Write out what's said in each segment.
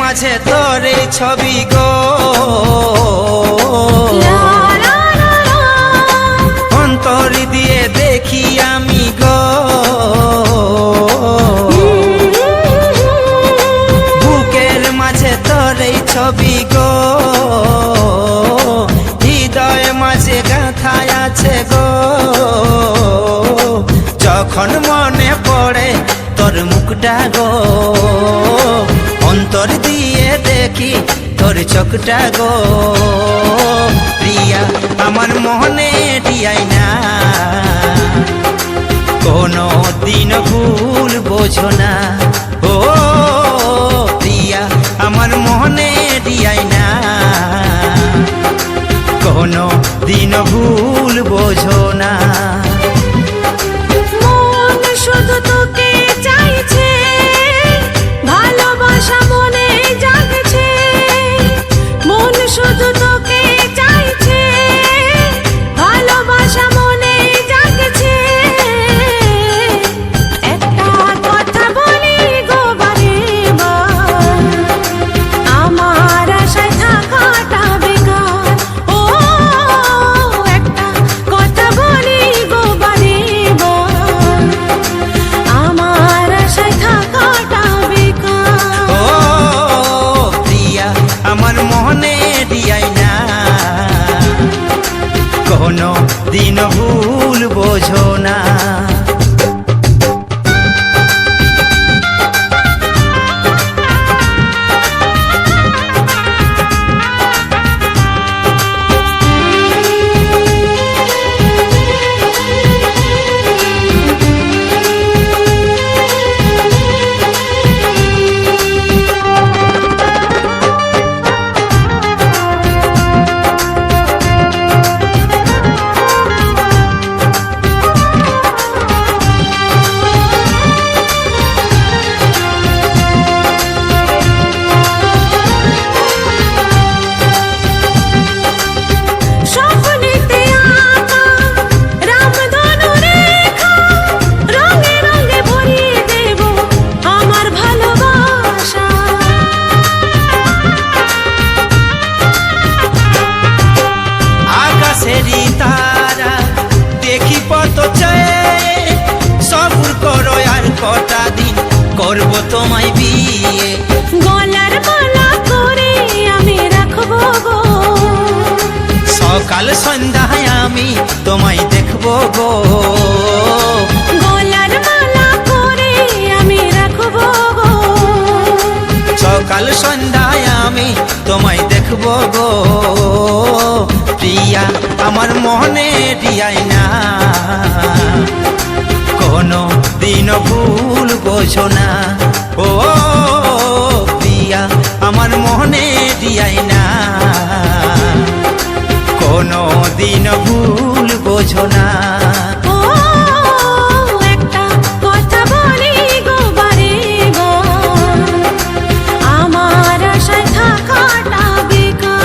মাঝে তোর এই ছবি গো, অন্তর দিয়ে দেখি আমি গো, বুকের মাঝে তোর এই ছবি গো, হৃদয় মাঝে গাঁথা আছে গো। যখন মনে পড়ে তোর মুখটা গো, অন্তর দিয়ে দেখি তোর চোখটা গো। প্রিয়া আমার মনে দিয়াই না, কোনো দিন ভুল বোঝো না। ও প্রিয়া আমার মনে দিয়াই না, কোনো দিন ভুল বোঝো না। শুধু তোকে চাইছে, ভালোবাসা মনে জাগছে, মন শুধু তোকে চাইছে, ভালোবাসা মনে জাগছে। একটা কথা বলি গো বারে বার, আমার আশায় থাকাটা বেকার। ও একটা কথা বলি গো বারে বার, আমার আশায় থাকাটা বেকার। ও প্রিয়া আমার মনে দিয়াই না, কোনো দিন ভুল বোঝো না। করবো তোমায় বিয়ে, গলার মালা করে আমি রাখবো গো, সকাল সন্ধ্যায় আমি তোমায় দেখবো গো। গলার মালা করে আমি রাখবো গো, সকাল সন্ধ্যায় আমি তোমায় দেখবো গো। প্রিয়া আমার মনে দিয়াই না, কোনো দিন ভুল বোঝো না। ও প্রিয়া আমার মনে দিয়াই না, কোনো দিন ভুল বোঝো না। ও একটা কথা বলি গো বারে বার, আমার আশায় থাকাটা বেকার।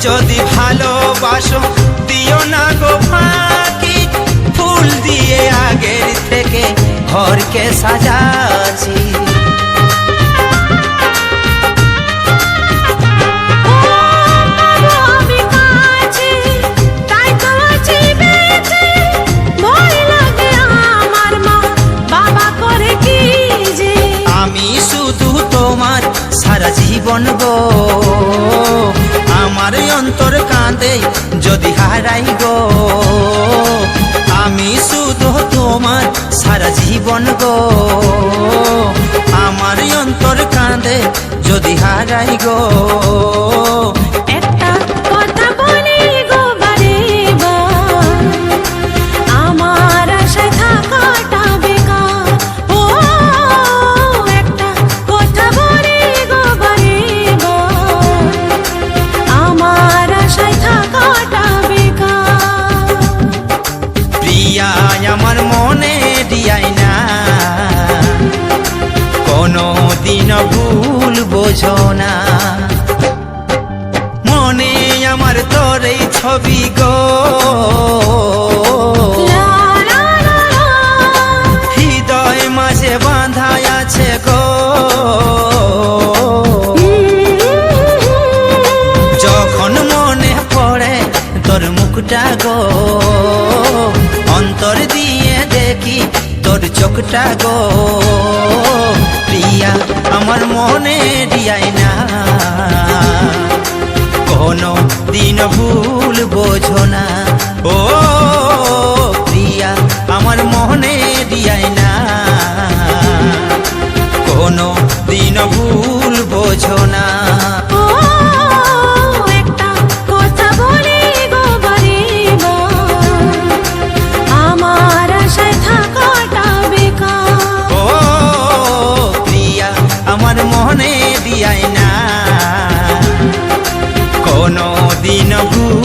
যদি ভালোবাসো দিও না গো ফাঁকি, ফুল দিয়ে আগের থেকে ঘরকে সাজাছি। আমি শুধু তোমার সারা জীবন গো, আমার অন্তর কাঁদে যদি হারাই গো। আমি শুধু তোমার সারা জীবন গো, আমার অন্তর কাঁদে যদি হারাই গো। একটা কথা বলি গো বোঝো না মনে আমার তোর এই ছবি গো লা লা লা লা। হৃদয় মাঝে বাঁধা আছে গো যখন মনে পড়ে তোর মুখটা গো অন্তর দিয়ে দেখি তোর চোখটা গো প্রিয়া আমার মনে দিয়াই না কোনো দিন ভুল বোঝো না ও প্রিয়া আমার মনে দিয়াই না কোনো দিন ভুল বোঝো না ও একটা কথা বলি গো বারবার, আমার আশায় থাকাটা বেকার। ও প্রিয়া আমার মনে দিয়াই না কোনো দিন ভুল